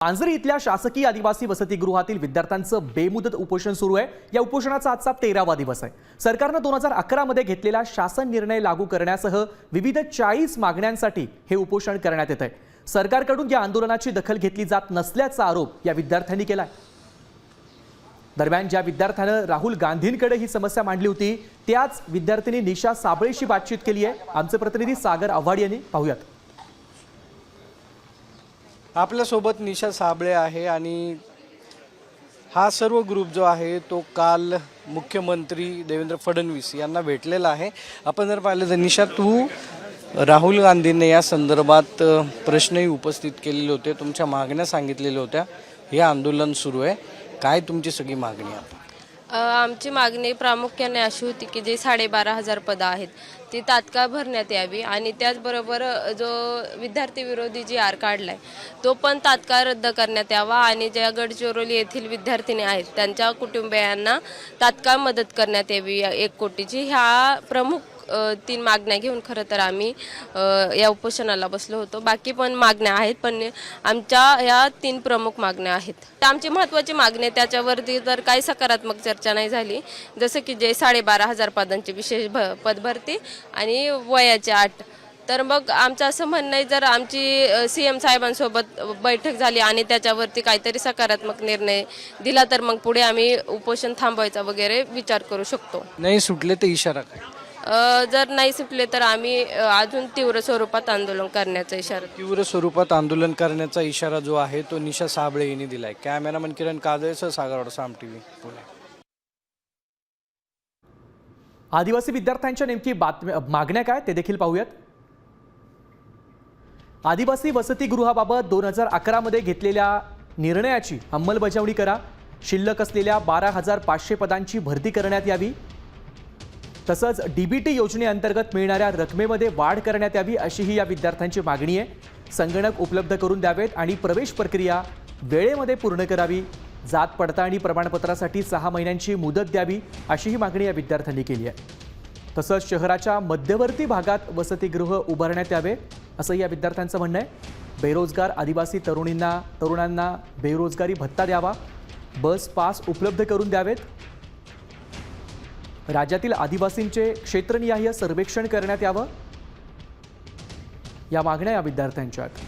पांजरी इथल्या शासकीय आदिवासी वसतिगृहातील विद्यार्थ्यांचं बेमुदत उपोषण सुरू आहे। या उपोषणाचा आजचा 13वा दिवस आहे। सरकारने 2011 मध्ये घेतलेला शासन निर्णय लागू करण्यासह विविध 40 मागण्यांसाठी हे उपोषण करण्यात येत आहे। सरकारकडून या आंदोलनाची दखल घेतली जात नसल्याचा आरोप या विद्यार्थ्यांनी केलाय। दरम्यान ज्या विद्यार्थ्याने राहुल गांधींकडे ही समस्या मांडली होती त्याच विद्यार्थिनी निशा साबळेशी बातचीत केली आहे। आमचे प्रतिनिधी सागर आव्हाड यांनी पाहूयात। आपल्या सोबत निशा साबळे आहे आणि हा सर्व ग्रुप जो आहे तो काल मुख्यमंत्री देवेंद्र फडणवीस यांना भेटलेला आहे। आपण जर पाहिलं तर निशा, तू राहुल गांधींनी या संदर्भात प्रश्नही उपस्थित केलेले होते, तुमच्या मागण्या सांगितलेल्या होत्या। हे आंदोलन सुरू आहे, काय तुमची सगळी मागणी आहे? आमची मागणी प्रामुख्याने अशी होती की जे 12,500 पदं आहेत ती तात्काळ भरण्यात यावी आणि त्याचबरोबर जो विद्यार्थी विरोधी जी आर काढलाय तो पण तात्काळ रद्द करण्यात यावा आणि ज्या गडचिरोली येथील विद्यार्थिनी आहेत त्यांच्या कुटुंबियांना तात्काळ मदत करण्यात यावी 1 कोटीची। ह्या प्रमुख 3 मागण्या घेऊन खरं तर आम्ही या उपोषणाला बसलो होतो। बाकी पण मागण्या आहेत, पण आमच्या ह्या 3 प्रमुख मागण्या आहेत। आमची महत्त्वाची मागणी त्याच्यावरती तर काही सकारात्मक चर्चा नाही झाली, जसं की जे 12,500 पदांची विशेष पदभरती आणि वयाची अट। तर मग आमचं असं म्हणणं आहे, जर आमची CM साहेबांसोबत बैठक झाली आणि त्याच्यावरती काहीतरी सकारात्मक निर्णय दिला तर मग पुढे आम्ही उपोषण थांबवायचा वगैरे विचार करू शकतो। नाही सुटले तर इशारा काय? जर नाही सुटले तर आम्ही अजून तीव्र स्वरूपात आंदोलन करण्याचा इशारा। तीव्र स्वरूपात आंदोलन करण्याचा इशारा जो आहे तो निशा साबळे यांनी दिलाय। कॅमेरामन किरण काजळेसह सागर साम TV पुणे। आदिवासी विद्यार्थ्यांच्या नेमकी मागण्या काय ते देखील पाहूयात। आदिवासी वसतिगृहाबाबत 2011 मध्ये घेतलेल्या निर्णयाची अंमलबजावणी करा। शिल्लक असलेल्या 12,500 पदांची भरती करण्यात यावी। तसंच DBT योजनेअंतर्गत मिळणाऱ्या रकमेमध्ये वाढ करण्यात यावी अशीही या विद्यार्थ्यांची मागणी आहे। संगणक उपलब्ध करून द्यावेत आणि प्रवेश प्रक्रिया वेळेमध्ये पूर्ण करावी। जात पडताळणी प्रमाणपत्रासाठी 6 महिन्यांची मुदत द्यावी अशीही मागणी या विद्यार्थ्यांनी केली आहे। तसंच शहराच्या मध्यवर्ती भागात वसतिगृह उभारण्यात यावे असं या विद्यार्थ्यांचं म्हणणं आहे। बेरोजगार आदिवासी तरुणांना बेरोजगारी भत्ता द्यावा। बस पास उपलब्ध करून द्यावेत। राज्यातील आदिवासींचे क्षेत्रनिहाय सर्वेक्षण करण्यात यावं। या मागण्या या विद्यार्थ्यांच्या आहेत।